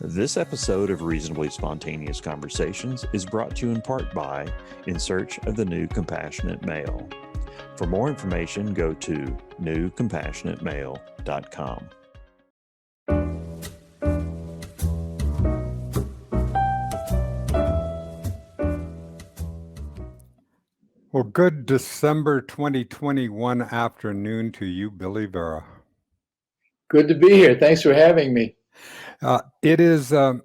This episode of Reasonably Spontaneous Conversations is brought to you in part by In Search of the New Compassionate Male. For more information, go to newcompassionatemale.com. Well, good December 2021 afternoon to you, Billy Vera. Good to be here. Thanks for having me. It is, I'm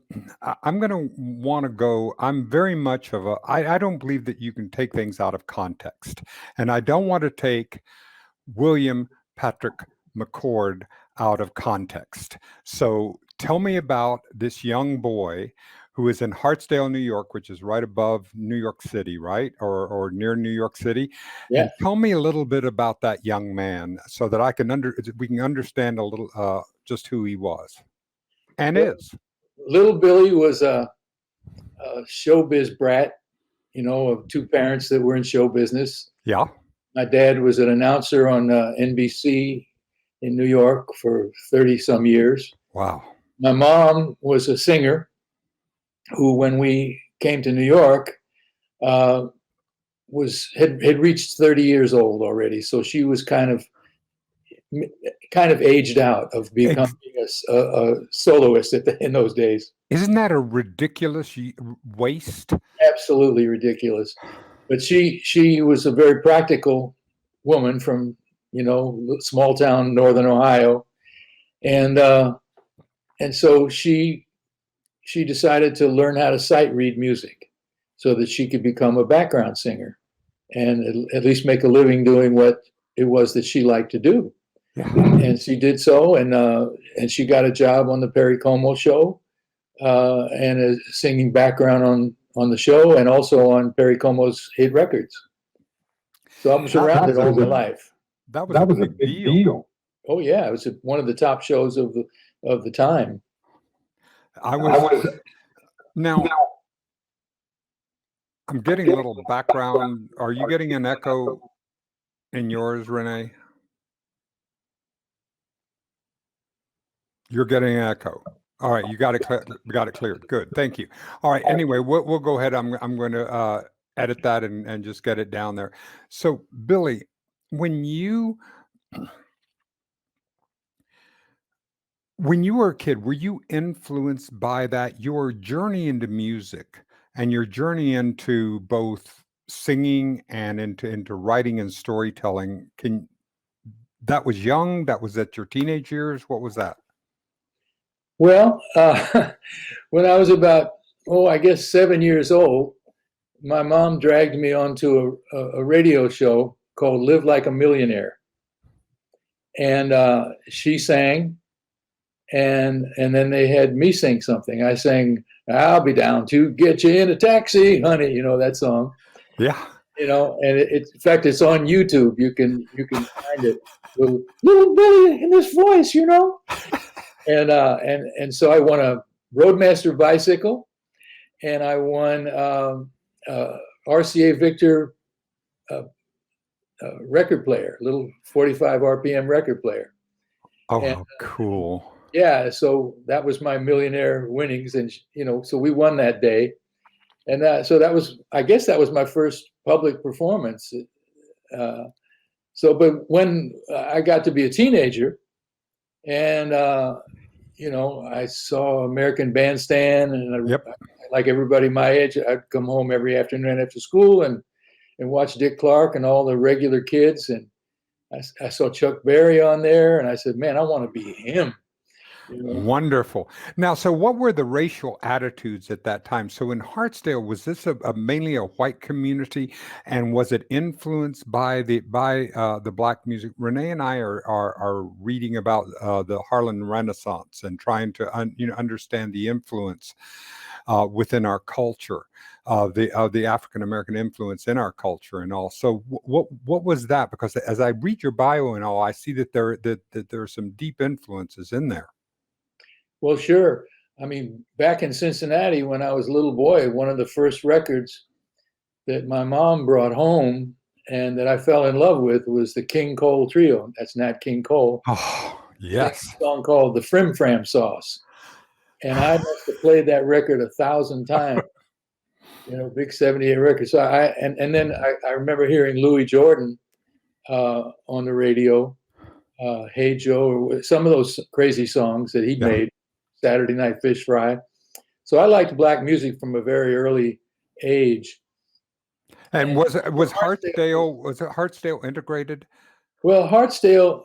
going to want to go, I'm very much of I don't believe that you can take things out of context. And I don't want to take William Patrick McCord out of context. So tell me about this young boy who is in Hartsdale, New York, which is right above New York City, right? Or near New York City. Yeah. And tell me a little bit about that young man so that we can understand a little just who he was and is. Little Billy was a showbiz brat, of two parents that were in show business. Yeah. My dad was an announcer on NBC in New York for 30 some years. Wow. My mom was a singer who, when we came to New York, had reached 30 years old already. So she was kind of aged out of becoming a soloist in those days. Isn't that a ridiculous waste? Absolutely ridiculous. But she was a very practical woman from, small town northern Ohio, and so she decided to learn how to sight read music so that she could become a background singer and at least make a living doing what it was that she liked to do. Yeah. And she did so, and she got a job on the Perry Como show, and singing background on the show and also on Perry Como's hit records. So I was around it all my life. That was a big deal. Oh yeah, it was one of the top shows of the time. Now, I'm getting a little background. Are you getting an echo in yours, Renee? You're getting an echo. All right, you got it cleared. Good, thank you. All right. Anyway, we'll go ahead. I'm going to edit that and just get it down there. So, Billy, when you were a kid, were you influenced by that? Your journey into music and your journey into both singing and into writing and storytelling. That was young. That was at your teenage years. What was that? Well, when I was about, I guess 7 years old, my mom dragged me onto a radio show called Live Like a Millionaire. And she sang, and then they had me sing something. I sang, "I'll be down to get you in a taxi, honey," that song. Yeah. And in fact, it's on YouTube. You can find it. Little Billy in this voice, And so I won a Roadmaster bicycle, and I won RCA Victor record player, little 45 RPM record player. Oh, cool. Yeah, so that was my millionaire winnings, and so we won that day, and I guess that was my first public performance. But when I got to be a teenager, and I saw American Bandstand, and like everybody my age, I'd come home every afternoon after school and watch Dick Clark and all the regular kids. And I saw Chuck Berry on there, and I said, man, I want to be him. Wonderful. Now, so what were the racial attitudes at that time? So in Hartsdale, was this mainly a white community, and was it influenced by the Black music? Renee and I are reading about the Harlem Renaissance and trying to understand the influence within our culture, the African American influence in our culture and all. So what was that? Because as I read your bio and all, I see that there are some deep influences in there. Well, sure. I mean, back in Cincinnati, when I was a little boy, one of the first records that my mom brought home and that I fell in love with was the King Cole Trio. That's Nat King Cole. Oh, yes. A song called "The Frim Fram Sauce." and I must have played that record 1,000 times. Big 78 record. So and then I remember hearing Louis Jordan on the radio, Hey Joe, or some of those crazy songs that he made, Saturday Night Fish Fry. So I liked black music from a very early age. And was it Hartsdale integrated? Well, Hartsdale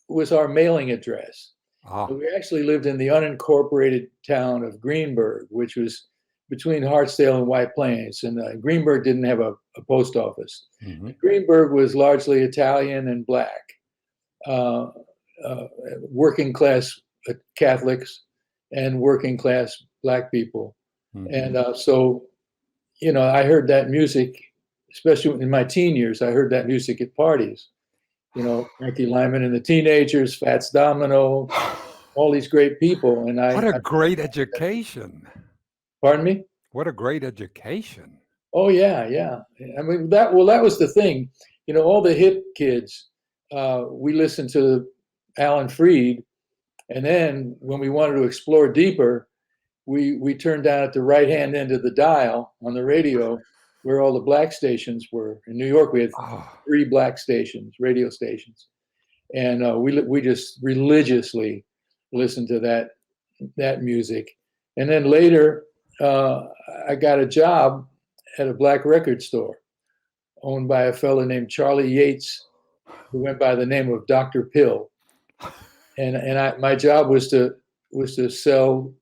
was our mailing address. Ah. We actually lived in the unincorporated town of Greenburgh, which was between Hartsdale and White Plains. And Greenburgh didn't have a post office. Mm-hmm. Greenburgh was largely Italian and black, working class Catholics and working class black people. Mm-hmm. And so, I heard that music, especially in my teen years. I heard that music at parties. Frankie Lyman and the Teenagers, Fats Domino, all these great people. And what a great education. Pardon me? What a great education. Oh, yeah. I mean, that was the thing. All the hip kids, we listened to Alan Freed. And then when we wanted to explore deeper, we turned down at the right-hand end of the dial on the radio where all the black stations were. In New York, we had 3 black stations, radio stations. And we just religiously listened to that music. And then later, I got a job at a black record store owned by a fellow named Charlie Yates, who went by the name of Dr. Pill. And my job was to sell,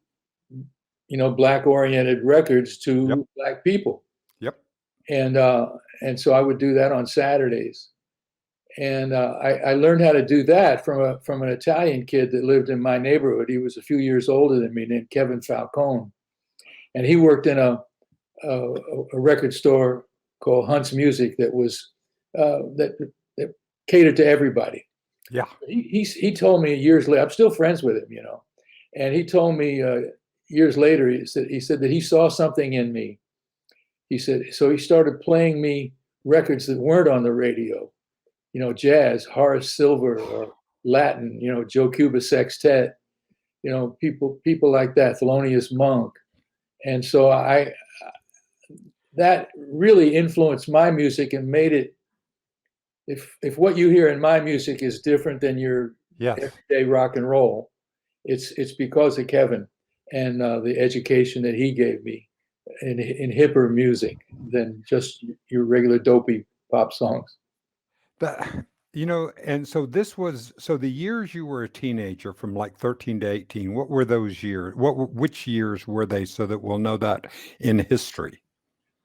black oriented records to black people. Yep. And so I would do that on Saturdays. And I learned how to do that from an Italian kid that lived in my neighborhood. He was a few years older than me, named Kevin Falcone. And he worked in a record store called Hunt's Music that was that catered to everybody. Yeah. He told me years later, I'm still friends with him, and he told me years later, he said that he saw something in me. He said, so he started playing me records that weren't on the radio, jazz, Horace Silver, or Latin, Joe Cuba Sextet, people like that, Thelonious Monk. And so that really influenced my music and made it, if what you hear in my music is different than your everyday rock and roll, it's because of Kevin and the education that he gave me in hipper music than just your regular dopey pop songs. And so the years you were a teenager from like 13 to 18, what were those years? Which years were they, so that we'll know that in history?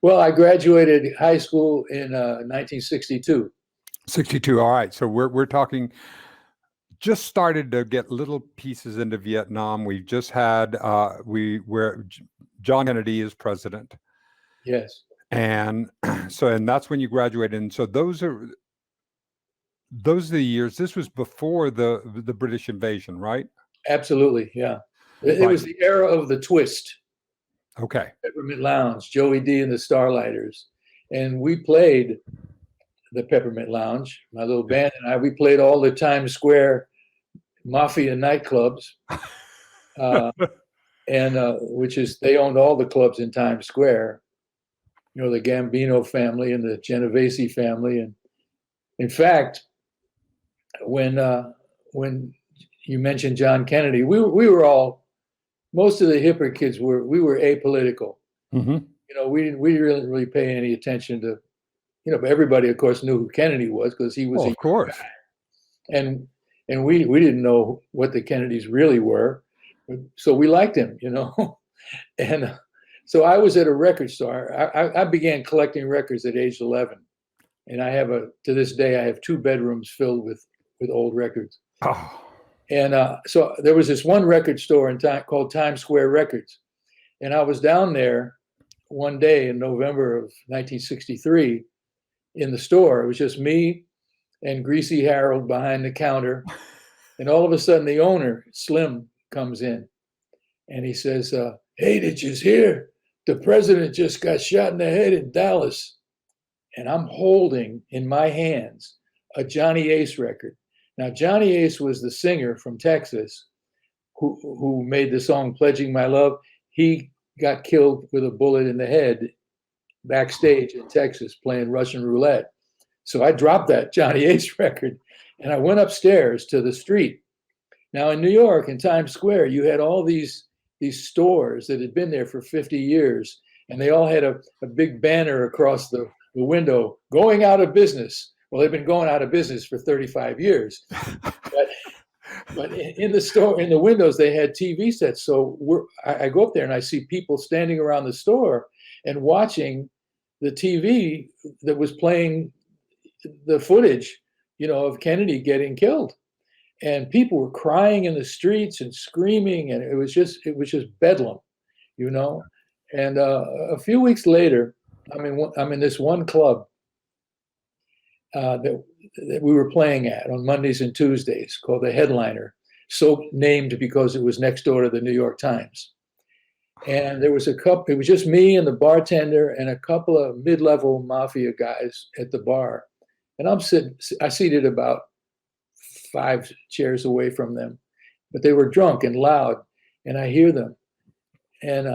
Well, I graduated high school in 1962. 62. All right. So we're talking, just started to get little pieces into Vietnam. We've just had, where John Kennedy is president. Yes. And that's when you graduated. And so those are the years. This was before the British invasion, right? Absolutely. Yeah. It was the era of the twist. Okay. Peppermint Lounge, Joey D and the Starlighters. And we played the Peppermint Lounge, my little band and I. We played all the Times Square Mafia nightclubs. Which is, they owned all the clubs in Times Square. The Gambino family and the Genovese family. And in fact, when you mentioned John Kennedy, we were all, most of the hipper kids we were apolitical. Mm-hmm. We didn't really pay any attention to, but everybody of course knew who Kennedy was because he was of course guy. And we didn't know what the Kennedys really were, so we liked him, And so I was at a record store. I began collecting records at age 11, and to this day I have 2 bedrooms filled with old records. Oh. And so there was this one record store called Times Square Records. And I was down there one day in November of 1963 in the store. It was just me and Greasy Harold behind the counter. And all of a sudden the owner, Slim, comes in. And he says, hey, did you hear? The president just got shot in the head in Dallas. And I'm holding in my hands a Johnny Ace record. Now, Johnny Ace was the singer from Texas who made the song "Pledging My Love," he got killed with a bullet in the head backstage in Texas playing Russian roulette. So I dropped that Johnny Ace record and I went upstairs to the street. Now in New York, in Times Square, you had all these stores that had been there for 50 years, and they all had a big banner across the window, going out of business. Well, they've been going out of business for 35 years. But in the store, in the windows, they had TV sets. So I go up there and I see people standing around the store and watching the TV that was playing the footage, of Kennedy getting killed. And people were crying in the streets and screaming, and it was just bedlam, And a few weeks later, I'm in this one club that we were playing at on Mondays and Tuesdays called the Headliner, so named because it was next door to the New York Times. And there was it was just me and the bartender and a couple of mid-level mafia guys at the bar. And I seated about 5 chairs away from them, but they were drunk and loud, and I hear them. And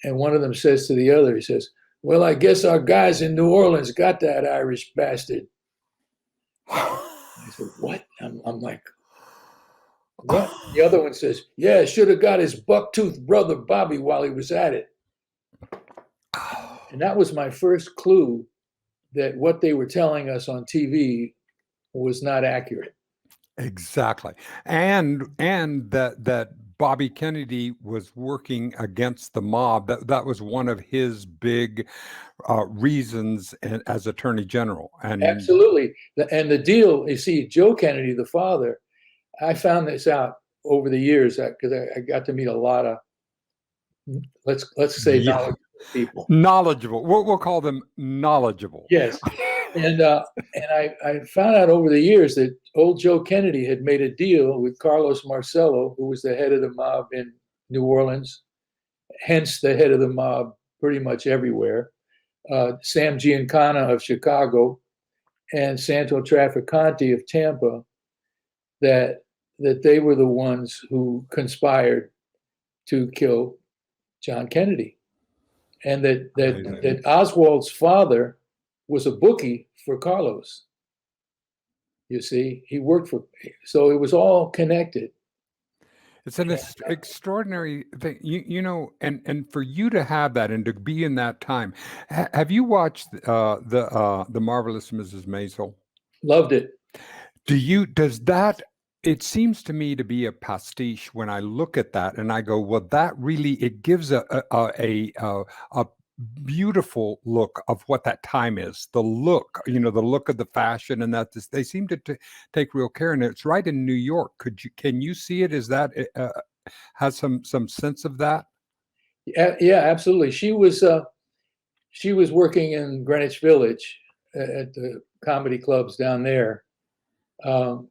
one of them says to the other, he says, "Well, I guess our guys in New Orleans got that Irish bastard." I said, "What?" I'm like, "What?" The other one says, "Yeah, should have got his buck-toothed brother Bobby while he was at it." And that was my first clue that what they were telling us on TV was not accurate. Exactly. And that Bobby Kennedy was working against the mob. That was one of his big reasons as Attorney General. And absolutely. And the deal, you see, Joe Kennedy, the father, I found this out over the years because I got to meet a lot of, let's say, knowledgeable people. Knowledgeable. We'll call them knowledgeable. Yes. And I found out over the years that old Joe Kennedy had made a deal with Carlos Marcello, who was the head of the mob in New Orleans, hence the head of the mob pretty much everywhere, Sam Giancana of Chicago, and Santo Trafficante of Tampa, that they were the ones who conspired to kill John Kennedy. And that Oswald's father was a bookie for Carlos. You see, he worked for, so it was all connected. It's an extraordinary thing, and for you to have that and to be in that time. Have you watched the Marvelous Mrs. Maisel? Loved it. Does that? It seems to me to be a pastiche when I look at that and I go, well, that really, it gives a beautiful look of what that time is. The look, the look of the fashion, and that they seem to take real care. And it's right in New York. Can you see it? Is that has some sense of that? Yeah, absolutely. She was working in Greenwich Village at the comedy clubs down there.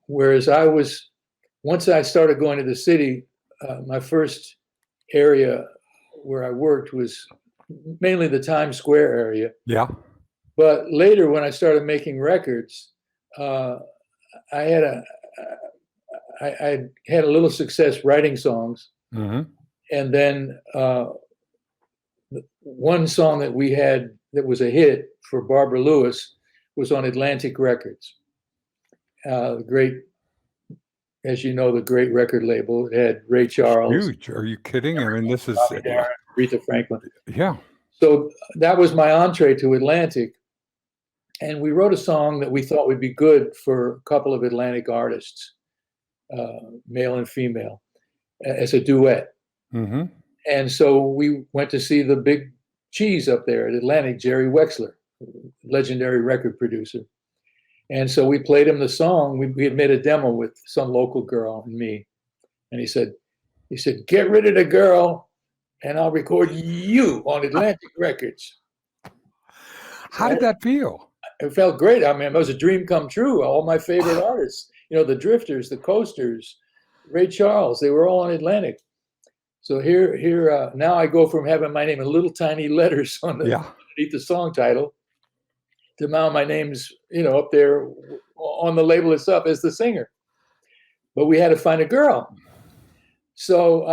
Whereas once I started going to the city, my first area where I worked was mainly the Times Square area. Yeah. But later, when I started making records, I had a little success writing songs. Mm-hmm. And then one song that we had that was a hit for Barbara Lewis was on Atlantic Records. The great, as you know, the great record label. It had Ray Charles. Huge. Are you kidding? I mean, this is Aretha Franklin. Yeah. So that was my entree to Atlantic. And we wrote a song that we thought would be good for a couple of Atlantic artists, male and female, as a duet. Mm-hmm. And so we went to see the big cheese up there at Atlantic, Jerry Wexler, legendary record producer. And so we played him the song. We had made a demo with some local girl and me. And he said, "Get rid of the girl and I'll record you on Atlantic Records." How did that feel? It felt great. I mean, it was a dream come true. All my favorite artists, the Drifters, the Coasters, Ray Charles, they were all on Atlantic. So here, now I go from having my name in little tiny letters underneath the song title to now my name's, up there on the label itself as the singer. But we had to find a girl. So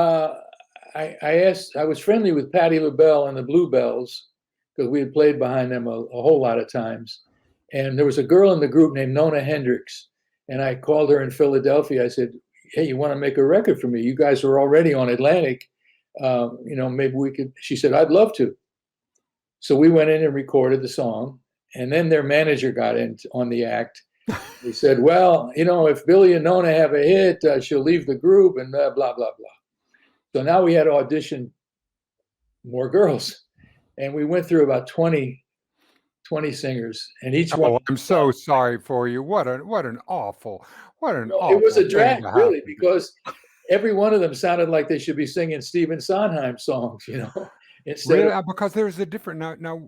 I was friendly with Patti LaBelle and the Bluebells because we had played behind them a whole lot of times. And there was a girl in the group named Nona Hendricks. And I called her in Philadelphia. I said, hey, you want to make a record for me? You guys are already on Atlantic. Maybe we could. She said, I'd love to. So we went in and recorded the song. And then their manager got in on the act. He said, well, if Billy and Nona have a hit, she'll leave the group and blah, blah, blah. So now we had to audition more girls. And we went through about 20 singers. And each one. I'm so sorry for you. What an awful. It was a drag, really, because every one of them sounded like they should be singing Stephen Sondheim songs, because there's a different now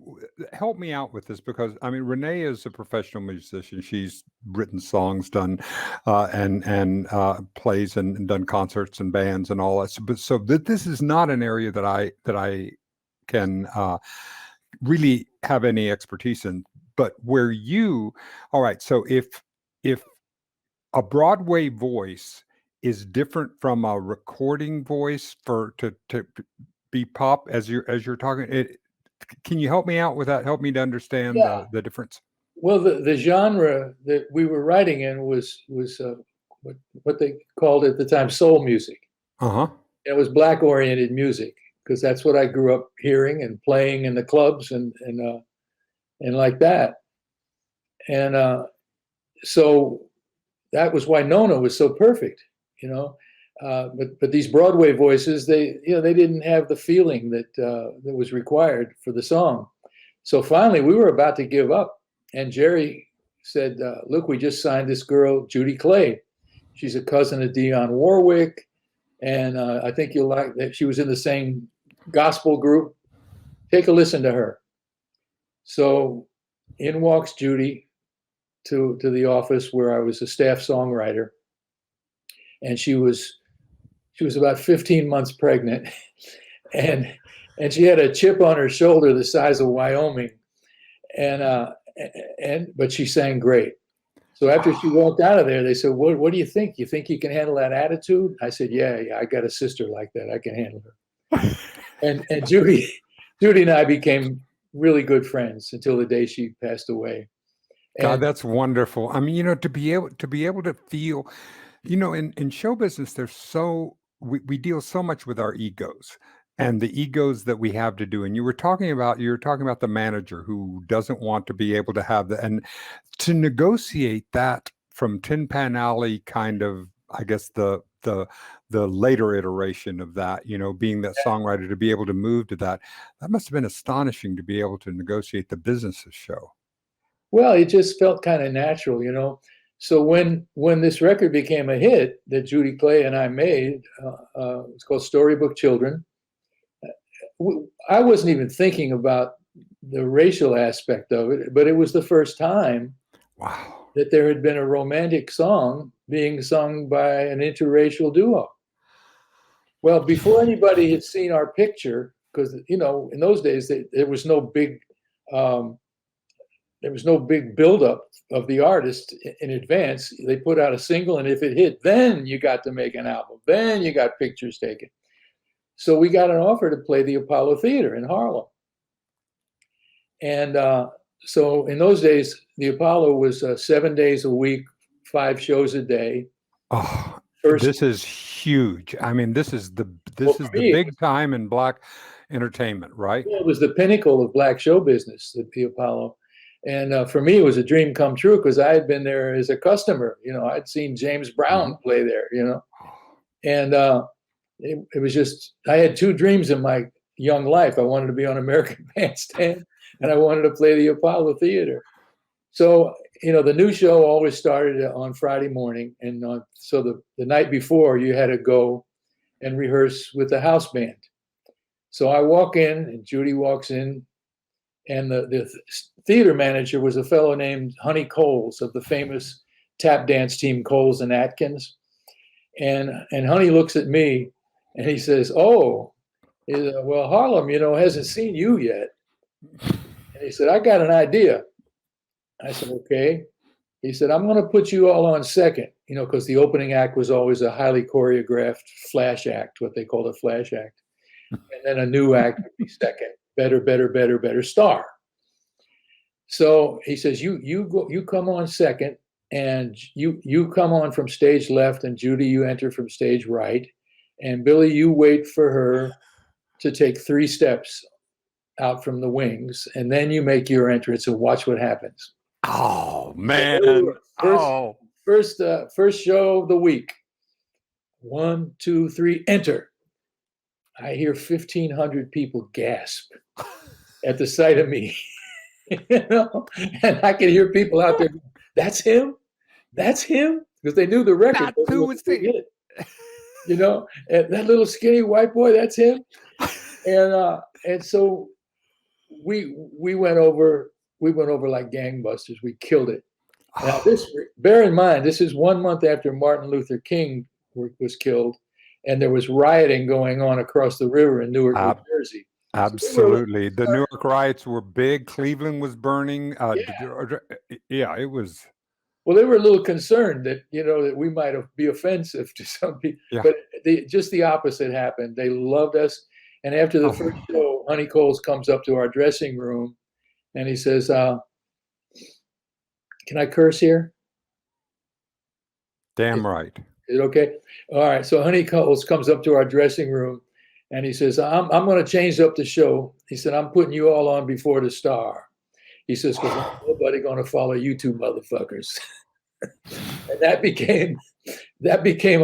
help me out with this, because I mean Renee is a professional musician. She's written songs, done and plays and done concerts and bands and all that. So this is not an area that I can really have any expertise in. But where all right, so if a Broadway voice is different from a recording voice to be pop, as you're talking, can you help me out with that? Help me to understand the difference. Well, the genre that we were writing in was what they called at the time soul music. It was black oriented music because that's what I grew up hearing and playing in the clubs and like that. And so that was why Nona was so perfect, But these Broadway voices, they didn't have the feeling that was required for the song. So finally, we were about to give up, and Jerry said, "Look, we just signed this girl, Judy Clay. She's a cousin of Dionne Warwick, and I think you'll like that. She was in the same gospel group. Take a listen to her." So in walks Judy to the office where I was a staff songwriter, and she was about 15 months pregnant, and she had a chip on her shoulder the size of Wyoming, but she sang great. So after she walked out of there, they said, "What do you think? You think you can handle that attitude?" I said, "Yeah, I got a sister like that. I can handle her." and Judy and I became really good friends until the day she passed away. God, that's wonderful. I mean, to be able to feel, in show business, we deal so much with our egos and the egos that we have to do. And you were talking about the manager who doesn't want to be able to have and to negotiate that from Tin Pan Alley, kind of, I guess the later iteration of that, being that songwriter, to be able to move to that must have been astonishing to be able to negotiate the business of show. Well, it just felt kind of natural, So when this record became a hit that Judy Clay and I made, it's called Storybook Children. I wasn't even thinking about the racial aspect of it, but it was the first time that there had been a romantic song being sung by an interracial duo. Well, before anybody had seen our picture, because in those days there was no big buildup of the artist in advance. They put out a single, and if it hit, then you got to make an album. Then you got pictures taken. So we got an offer to play the Apollo Theater in Harlem. And so in those days, the Apollo was 7 days a week, 5 shows a day. Oh, this is huge. I mean, this is the big time in Black entertainment, right? It was the pinnacle of Black show business, the Apollo. And for me, it was a dream come true because I had been there as a customer. I'd seen James Brown play there, And it was just, I had 2 dreams in my young life. I wanted to be on American Bandstand, and I wanted to play the Apollo Theater. So, the new show always started on Friday morning. And so the night before, you had to go and rehearse with the house band. So I walk in, and Judy walks in, and the theater manager was a fellow named Honey Coles of the famous tap dance team Coles and Atkins. And Honey looks at me, and he says, "Oh, well, Harlem, hasn't seen you yet." And he said, "I got an idea." I said, "Okay." He said, I'm going to put you all on second, because the opening act was always a highly choreographed flash act, what they call a flash act. And then a new act would be second, better, better, better, better, star. So he says, you come on second, and you come on from stage left, and Judy, you enter from stage right. And Billy, you wait for her to take 3 steps out from the wings, and then you make your entrance and watch what happens. Oh man! First show of the week. 1, 2, 3, enter. I hear 1,500 people gasp at the sight of me, and I can hear people out there. That's him. That's him, because they knew the record. That's who was it. And that little skinny white boy. That's him. And so we went over like gangbusters. We killed it. Now, bear in mind, this is 1 month after Martin Luther King was killed, and there was rioting going on across the river in Newark, New Jersey. Absolutely. The Newark riots were big. Cleveland was burning. Yeah, it was. Well, they were a little concerned that, that we might be offensive to some people. Yeah. But just the opposite happened. They loved us. And after the first show, Honey Coles comes up to our dressing room, and he says, can I curse here? Damn right. Is it okay? All right. So Honey Coles comes up to our dressing room, and he says, I'm going to change up the show. He said, I'm putting you all on before the star. He says, because nobody going to follow you two motherfuckers. And that became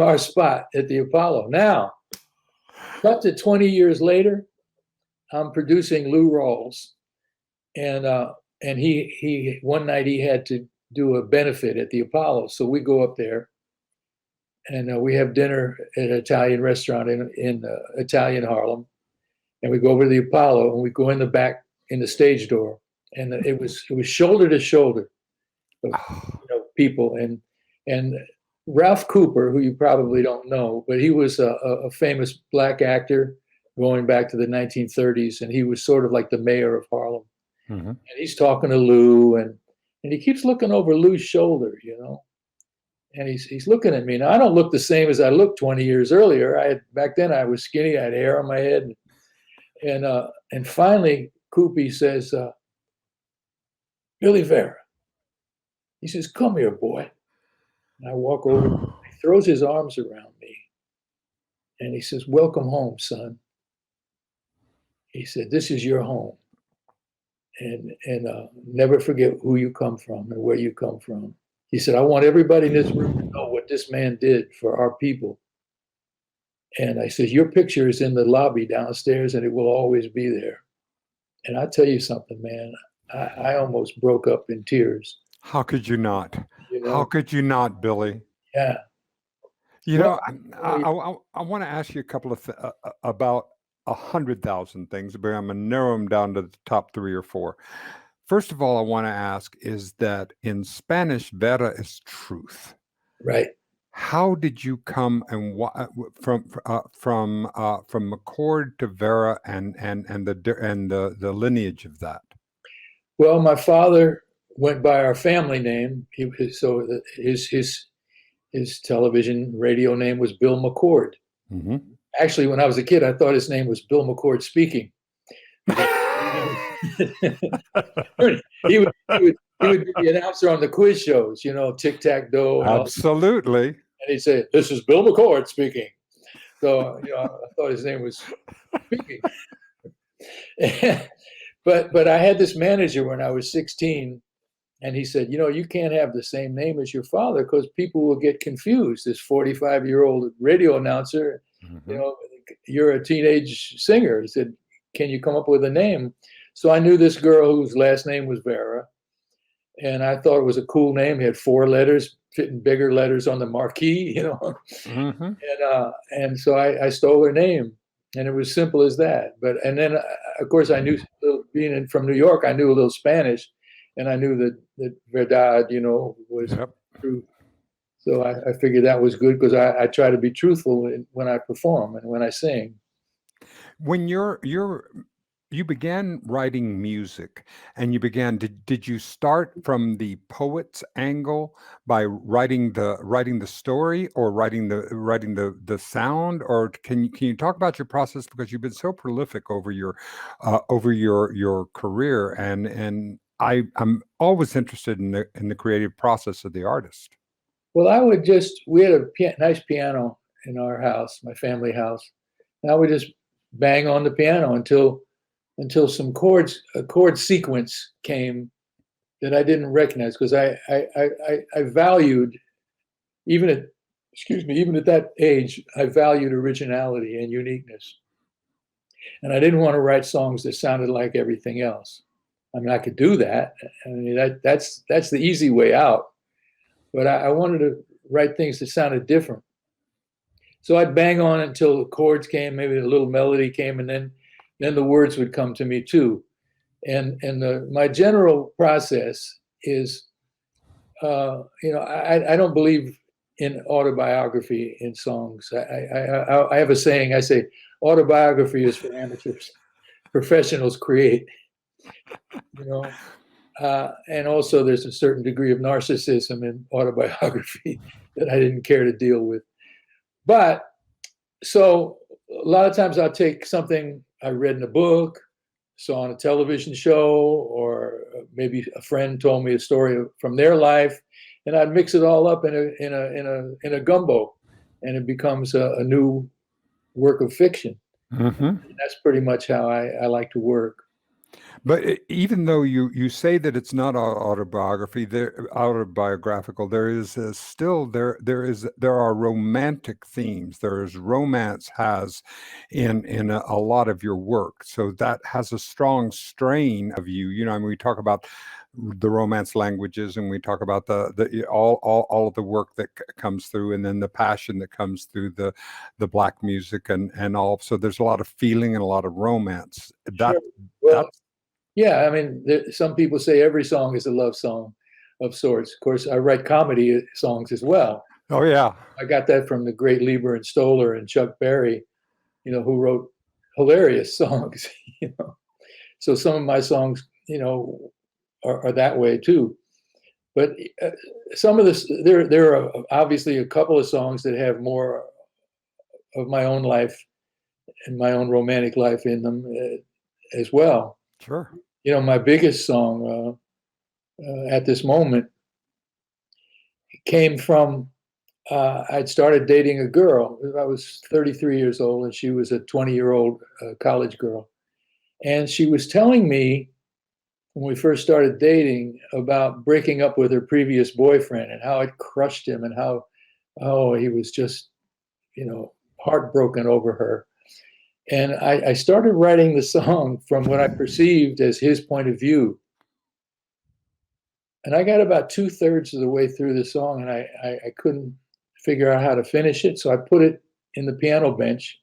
our spot at the Apollo. Now, up to 20 years later, I'm producing Lou Rawls, and he one night he had to do a benefit at the Apollo, so we go up there, and we have dinner at an Italian restaurant in Italian Harlem, and we go over to the Apollo, and we go in the back in the stage door, and it was shoulder to shoulder, people, and Ralph Cooper, who you probably don't know, but he was a famous black actor going back to the 1930s, and he was sort of like the mayor of Harlem. Mm-hmm. And he's talking to Lou, and he keeps looking over Lou's shoulder, and he's looking at me. Now, I don't look the same as I looked 20 years earlier. Back then I was skinny, I had hair on my head, and finally Coopy says, Billy Vera. He says, come here, boy. And I walk over, he throws his arms around me, and he says, welcome home, son. He said, this is your home. And never forget who you come from and where you come from. He said, I want everybody in this room to know what this man did for our people. And I said, your picture is in the lobby downstairs, and it will always be there. And I tell you something, man, I almost broke up in tears. How could you not? How could you not, Billy? Yeah. I want to ask you a couple of about 100,000 things, but I'm going to narrow them down to the top 3 or 4. First of all, I want to ask is that in Spanish, Vera is truth. Right. How did you come and from McCord to Vera and the lineage of that? Well, my father went by our family name. So his television radio name was Bill McCord. Mm-hmm. Actually, when I was a kid, I thought his name was Bill McCord Speaking. he would be the announcer on the quiz shows, Tic Tac Doe. Absolutely. And he'd say, this is Bill McCord speaking. So, I thought his name was Speaking. But I had this manager when I was 16, and he said, you can't have the same name as your father because people will get confused. This 45-year-old radio announcer, mm-hmm. You're a teenage singer. He said, can you come up with a name? So I knew this girl whose last name was Vera, and I thought it was a cool name. He had 4 letters, fitting bigger letters on the marquee, Mm-hmm. And so I stole her name, and it was simple as that. And then, of course, I knew, being from New York, I knew a little Spanish, and I knew that verdad, was true. So I figured that was good because I try to be truthful when I perform and when I sing. When you're you began writing music, and did you start from the poet's angle by writing the story, or writing the sound, or can you talk about your process, because you've been so prolific over your career, and I'm always interested in the creative process of the artist. Well, we had a nice piano in our house, my family house. And I would just bang on the piano until some a chord sequence came that I didn't recognize, because I valued, even at, excuse me, even at that age, I valued originality and uniqueness. And I didn't want to write songs that sounded like everything else. I mean, I could do that. I mean, that's the easy way out. But I wanted to write things that sounded different. So I'd bang on until the chords came, maybe a little melody came, and then the words would come to me too. And my general process is, I don't believe in autobiography in songs. I have a saying. I say autobiography is for amateurs. Professionals create. You know. And also, there's a certain degree of narcissism in autobiography that I didn't care to deal with. But so a lot of times I'll take something I read in a book, saw on a television show, or maybe a friend told me a story from their life, and I'd mix it all up in a gumbo, and it becomes a new work of fiction. Mm-hmm. And that's pretty much how I like to work. But even though you say that it's not autobiographical, there is still there are romantic themes. There is romance has in a lot of your work, so that has a strong strain of you. You know, I mean, we talk about the romance languages, and we talk about the all of the work that comes through, and then the passion that comes through the black music and all. So there's a lot of feeling and a lot of romance. Sure. Well, yeah, I mean, some people say every song is a love song of sorts. Of course, I write comedy songs as well. Oh, yeah. I got that from the great Lieber and Stoller and Chuck Berry, who wrote hilarious songs, So some of my songs, are that way too. But some of this, there are obviously a couple of songs that have more of my own life and my own romantic life in them as well. Sure. My biggest song at this moment came from I'd started dating a girl. I was 33 years old, and she was a 20-year-old college girl. And she was telling me when we first started dating about breaking up with her previous boyfriend and how it crushed him, and how, he was just, heartbroken over her. And I started writing the song from what I perceived as his point of view. And I got about 2/3 of the way through the song, and I couldn't figure out how to finish it. So I put it in the piano bench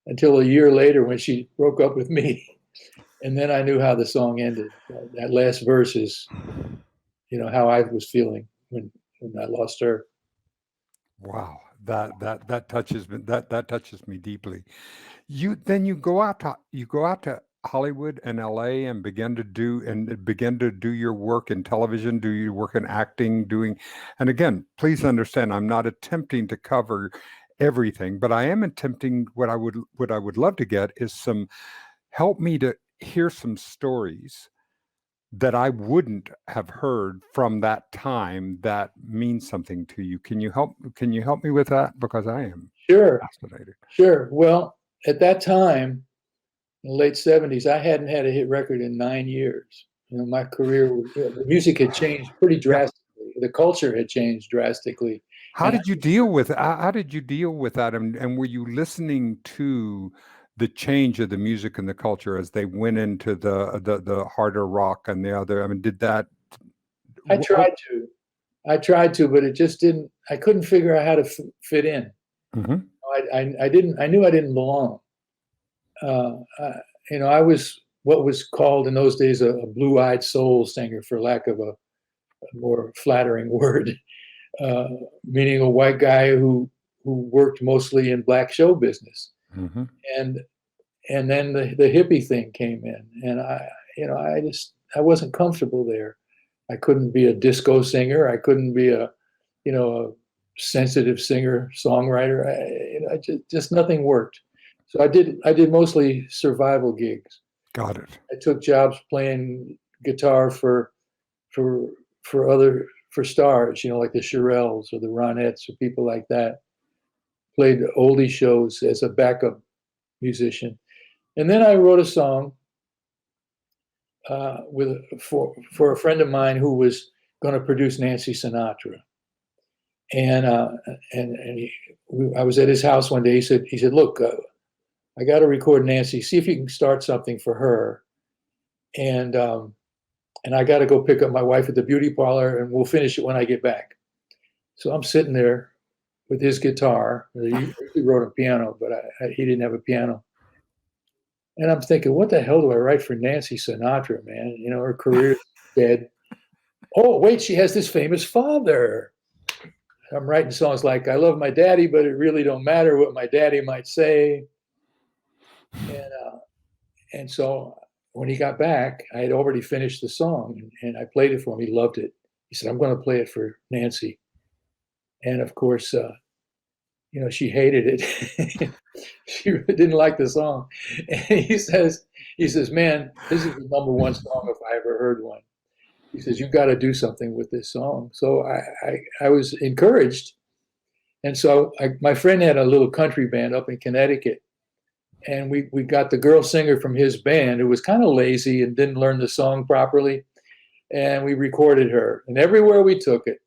until a year later when she broke up with me. And then I knew how the song ended. That last verse is, how I was feeling when I lost her. Wow, that touches me. That touches me deeply. You go out to Hollywood and LA and begin to do your work in television, do your work in acting, and again, please understand, I'm not attempting to cover everything, but I am attempting what I would love to get is help me to hear some stories that I wouldn't have heard from that time that means something to you. Can you help me with that? Because I am fascinated. Sure. Well, at that time, in the late 70s, I hadn't had a hit record in 9 years. My career, the music had changed pretty drastically. The culture had changed drastically. How did you deal with that? And were you listening to the change of the music and the culture as they went into the harder rock and the other? I mean, did that? I tried to, but it just didn't. I couldn't figure out how to fit in. Mm-hmm. I knew I didn't belong. I was what was called in those days a blue-eyed soul singer, for lack of a more flattering word, meaning a white guy who worked mostly in black show business. Mm-hmm. And and then the hippie thing came in, and I wasn't comfortable there. I couldn't be a disco singer. I couldn't be a sensitive singer songwriter. Just nothing worked. So I did mostly survival gigs. Got it. I took jobs playing guitar for stars, like the Shirelles or the Ronettes or people like that. Played oldie shows as a backup musician, and then I wrote a song for a friend of mine who was going to produce Nancy Sinatra, and I was at his house one day. He said, look, I got to record Nancy. See if you can start something for her, and I got to go pick up my wife at the beauty parlor, and we'll finish it when I get back. So I'm sitting there with his guitar. He wrote a piano, but he didn't have a piano. And I'm thinking, what the hell do I write for Nancy Sinatra, man? Her career's dead. Oh, wait, she has this famous father. I'm writing songs like, I love my daddy, but it really don't matter what my daddy might say. And so when he got back, I had already finished the song, and I played it for him. He loved it. He said, I'm going to play it for Nancy. And of course, she hated it. She didn't like the song. And he says, man, this is the number one song if I ever heard one. He says, you've got to do something with this song. So I was encouraged. And so my friend had a little country band up in Connecticut. And we got the girl singer from his band who was kind of lazy and didn't learn the song properly. And we recorded her. And everywhere we took it,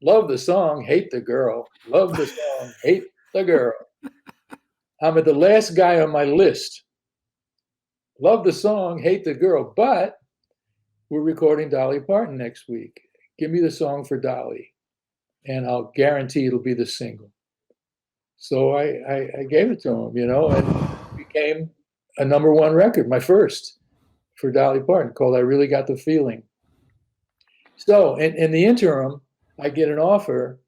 love the song, hate the girl. Love the song, hate the girl. I'm at the last guy on my list. Love the song, hate the girl. But we're recording Dolly Parton next week. Give me the song for Dolly, and I'll guarantee it'll be the single. So I gave it to him, and it became a number one record, my first, for Dolly Parton, called I Really Got the Feeling. So in the interim, I get an offer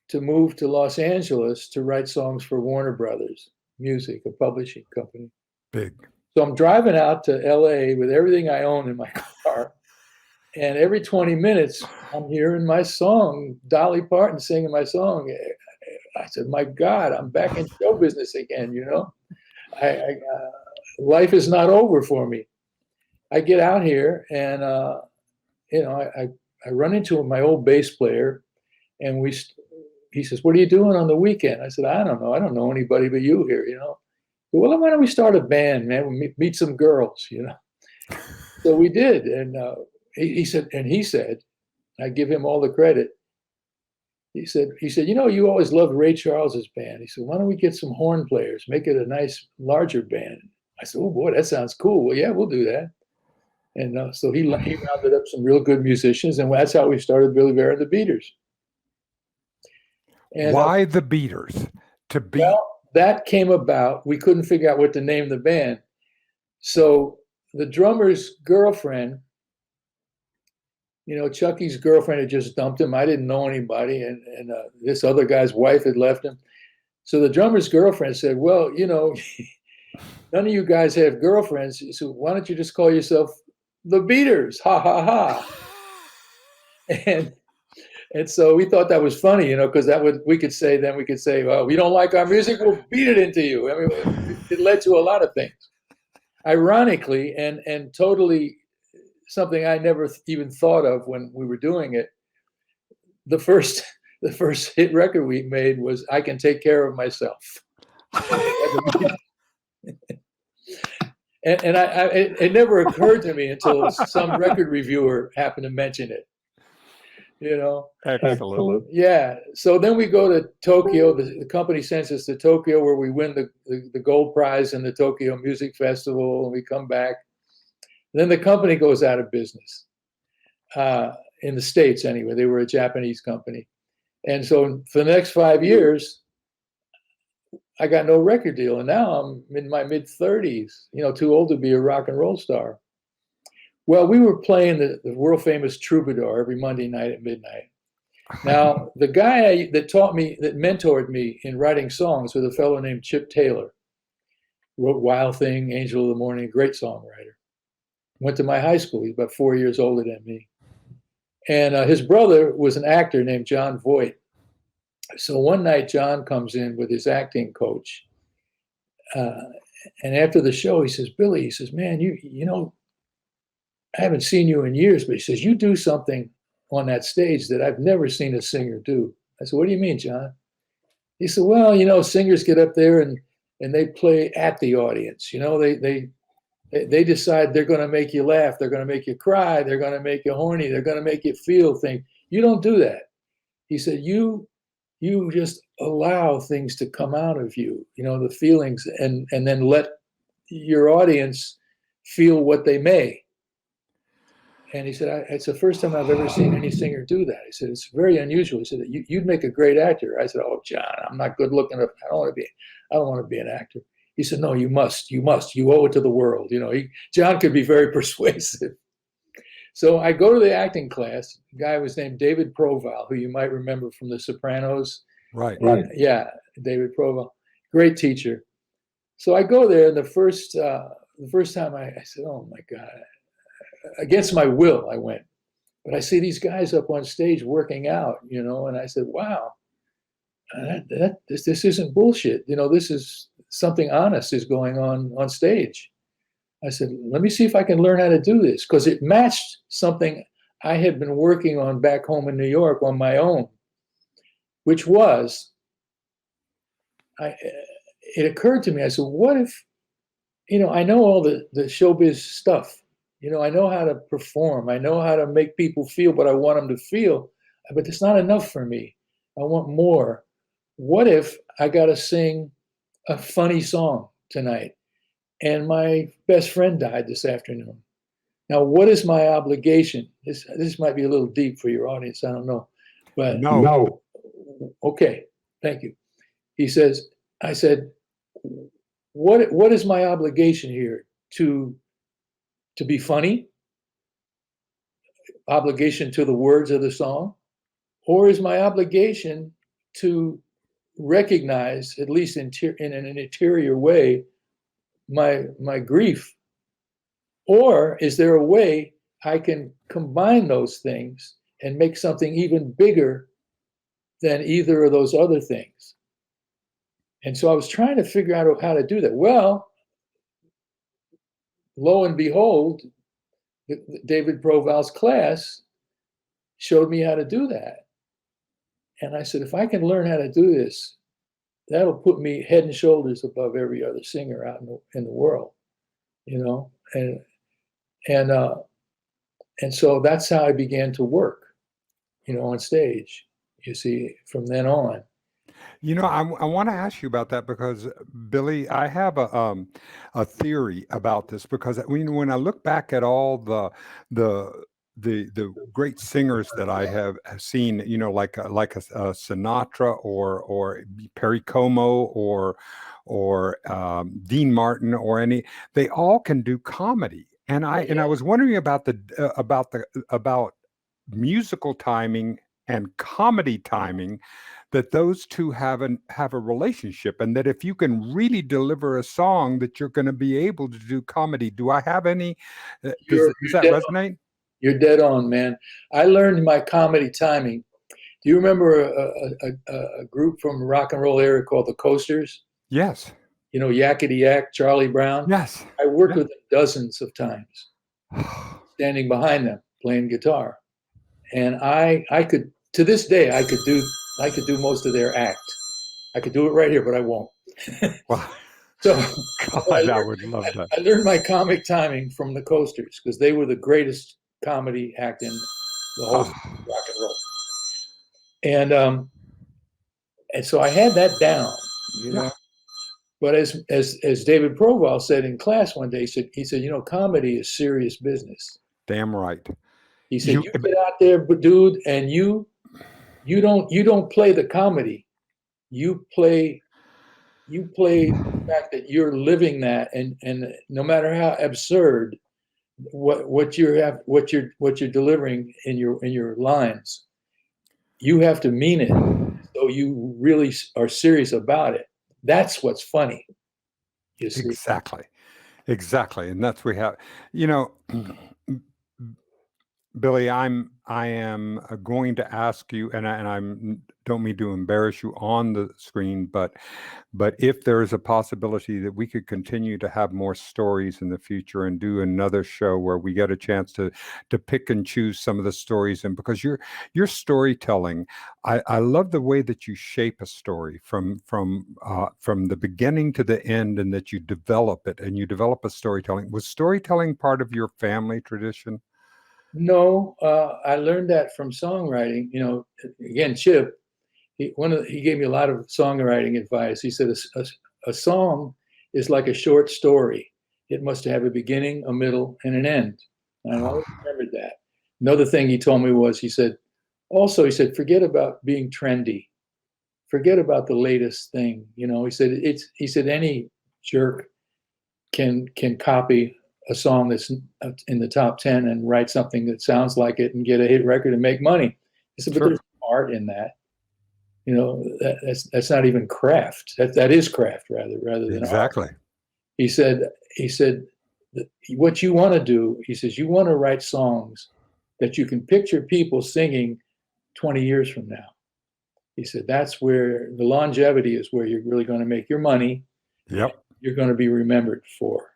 to move to Los Angeles to write songs for Warner Brothers Music, a publishing company. Big. So I'm driving out to LA with everything I own in my car. And every 20 minutes, I'm hearing my song, Dolly Parton singing my song. I said, my God, I'm back in show business again, life is not over for me. I get out here and, I run into my old bass player, and he says, what are you doing on the weekend? I said, I don't know. I don't know anybody but you here, Well, why don't we start a band, man? We meet some girls, So we did. And he said, I give him all the credit. He said, you always loved Ray Charles's band. He said, why don't we get some horn players, make it a nice, larger band? I said, oh boy, that sounds cool. Well, yeah, we'll do that. And so he rounded up some real good musicians, and that's how we started Billy Vera The Beaters. And, why the Beaters? Well, that came about. We couldn't figure out what to name the band. So the drummer's girlfriend, Chucky's girlfriend had just dumped him. I didn't know anybody, and this other guy's wife had left him. So the drummer's girlfriend said, well, none of you guys have girlfriends, so why don't you just call yourself the Beaters? Ha, ha, ha. And so we thought that was funny, because we could say, well, we don't like our music, we'll beat it into you. I mean, it led to a lot of things. Ironically, and totally something I never even thought of when we were doing it, the first hit record we made was I Can Take Care of Myself. And it never occurred to me until some record reviewer happened to mention it. Excellent. Yeah. So then we go to Tokyo. The company sends us to Tokyo, where we win the gold prize in the Tokyo Music Festival, and we come back. Then the company goes out of business. In the States, anyway. They were a Japanese company. And so for the next 5 years, I got no record deal. And now I'm in my mid-30s, too old to be a rock and roll star. Well, we were playing the world famous Troubadour every Monday night at midnight. Now, the guy that mentored me in writing songs was a fellow named Chip Taylor. wrote Wild Thing, Angel of the Morning, great songwriter. Went to my high school. He's about 4 years older than me. And his brother was an actor named John Voight. So one night, John comes in with his acting coach. And after the show, he says, Billy, he says, man, you know, I haven't seen you in years, but he says, you do something on that stage that I've never seen a singer do. I said, what do you mean, John? He said, well, you know, singers get up there and they play at the audience. You know, they decide they're going to make you laugh. They're going to make you cry. They're going to make you horny. They're going to make you feel things. You don't do that. He said, you just allow things to come out of you, you know, the feelings, and then let your audience feel what they may. And he said, it's the first time I've ever seen any singer do that. He said, it's very unusual. He said, you'd make a great actor. I said, oh, John, I'm not good looking. I don't want to be an actor. He said, no, you must. You owe it to the world. You know, John could be very persuasive. So I go to the acting class. The guy was named David Proval, who you might remember from The Sopranos. Right. Yeah, David Proval, great teacher. So I go there, and the first time I said, oh my God, against my will I went. But I see these guys up on stage working out, you know, and I said, wow, this isn't bullshit. You know, this is something honest is going on stage. I said, let me see if I can learn how to do this, because it matched something I had been working on back home in New York on my own, which was, it occurred to me, I said, what if, you know, I know all the showbiz stuff. You know, I know how to perform. I know how to make people feel what I want them to feel, but it's not enough for me. I want more. What if I got to sing a funny song tonight and my best friend died this afternoon? Now, what is my obligation? This might be a little deep for your audience. I don't know. But No. Okay, thank you. I said, what is my obligation here? To be funny, obligation to the words of the song, or is my obligation to recognize, at least in an interior way, my grief? Or is there a way I can combine those things and make something even bigger than either of those other things? And so I was trying to figure out how to do that. Well, lo and behold, David Proval's class showed me how to do that. And I said, if I can learn how to do this, that'll put me head and shoulders above every other singer out in the world, you know? And so that's how I began to work, you know, on stage, you see, from then on. You know, I want to ask you about that because, Billy, I have a theory about this because when I look back at all the great singers that I have seen, you know, like a Sinatra or Perry Como or Dean Martin or any, they all can do comedy. And I was wondering about about musical timing and comedy timing, that those two have a relationship, and that if you can really deliver a song, that you're going to be able to do comedy. Do I have any? Does that resonate? You're dead on, man. I learned my comedy timing. Do you remember a group from rock and roll era called the Coasters? Yes. You know, Yakety Yak, Charlie Brown. Yes. I worked with them dozens of times, standing behind them, playing guitar. And I could, to this day, I could do most of their act. I could do it right here, but I won't. Wow. So God, I would love that. I learned my comic timing from the Coasters because they were the greatest comedy act in the whole rock and roll. And so I had that down, you know. But as David Proval said in class one day, he said, you know, comedy is serious business. Damn right. He said, you get out there, dude, and you don't play the comedy. You play the fact that you're living that, and no matter how absurd what you're delivering in your lines, you have to mean it. So you really are serious about it. That's what's funny, You see? Exactly. And that's we have, you know, Billy, I am going to ask you, and I'm don't mean to embarrass you on the screen, but if there is a possibility that we could continue to have more stories in the future and do another show where we get a chance to pick and choose some of the stories, and because your storytelling, I love the way that you shape a story from the beginning to the end, and that you develop it and you develop a storytelling. Was storytelling part of your family tradition? No, I learned that from songwriting. You know, again, Chip, he gave me a lot of songwriting advice. He said a song is like a short story. It must have a beginning, a middle, and an end. And I always remembered that. Another thing he told me was, he said, forget about being trendy. Forget about the latest thing. You know, he said any jerk can copy a song that's in the top 10 and write something that sounds like it and get a hit record and make money. He said, but there's art in that. You know, that's not even craft. That is craft rather than Exactly. art. He said, what you want to do, he says, you want to write songs that you can picture people singing 20 years from now. He said, that's where the longevity is, where you're really going to make your money. Yep. You're going to be remembered for.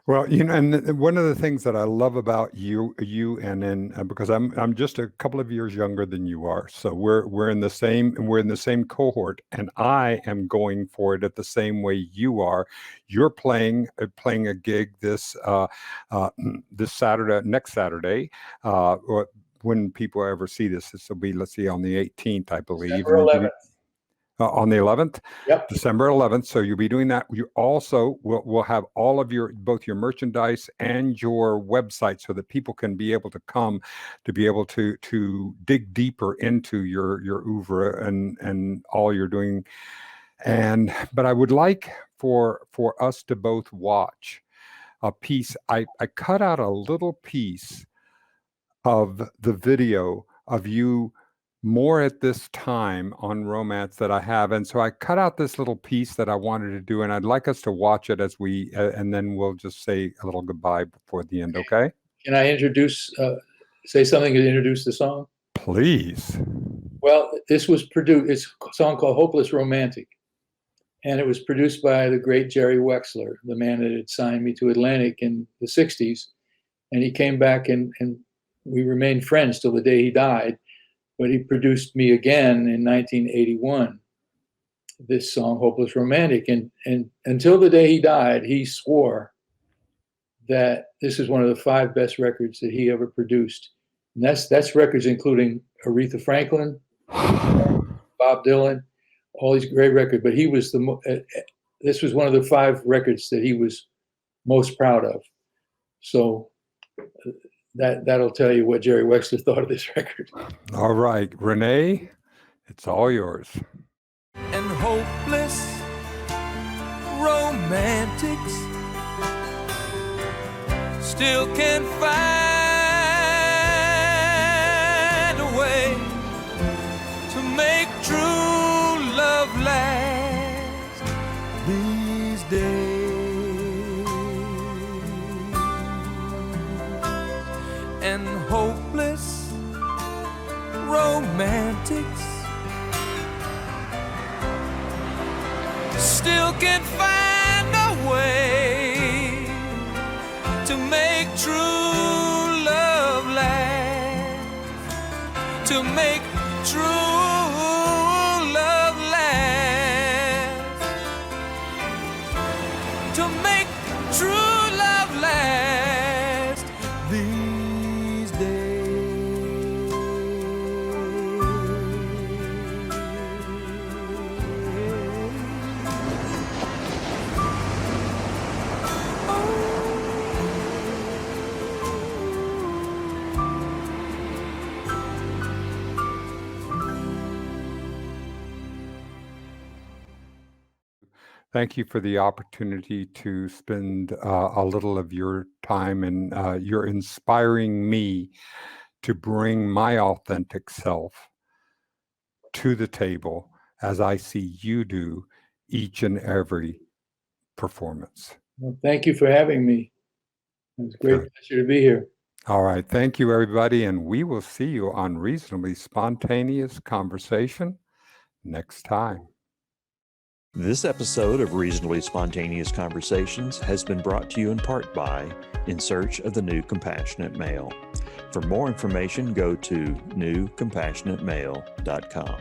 Well, you know, and one of the things that I love about you, and then because I'm just a couple of years younger than you are, so we're in the same cohort, and I am going for it at the same way you are. You're playing a gig this next Saturday, or when people ever see this will be, let's see, on the 18th, I believe. December 11th. On the 11th, Yep. December 11th. So you'll be doing that. You also will have all of both your merchandise and your website, so that people can be able to come to be able to dig deeper into your oeuvre and all you're doing. But I would like for us to both watch a piece. I cut out a little piece of the video of you more at this time on Romance that I have. And so I cut out this little piece that I wanted to do, and I'd like us to watch it as we, and then we'll just say a little goodbye before the end, okay? Can I say something to introduce the song? Please. Well, this was produced, it's a song called Hopeless Romantic. And it was produced by the great Jerry Wexler, the man that had signed me to Atlantic in the 60s. And he came back and we remained friends till the day he died. But he produced me again in 1981, this song, Hopeless Romantic. And until the day he died, he swore that this is one of the 5 best records that he ever produced. And that's records including Aretha Franklin, Bob Dylan, all these great records. But he was this was one of the 5 records that he was most proud of. So that'll tell you what Jerry Wexler thought of this record. All right, Renee, it's all yours. And hopeless romantics still can't find a way to make true love last these days. And hopeless romantics still can't find a way to make true love last, to make true love last, to make true love last these days. Thank you for the opportunity to spend a little of your time, and you're inspiring me to bring my authentic self to the table as I see you do each and every performance. Well, thank you for having me. It was a great pleasure to be here. All right. Thank you, everybody. And we will see you on Reasonably Spontaneous Conversation next time. This episode of Reasonably Spontaneous Conversations has been brought to you in part by In Search of the New Compassionate Male. For more information, go to newcompassionatemale.com.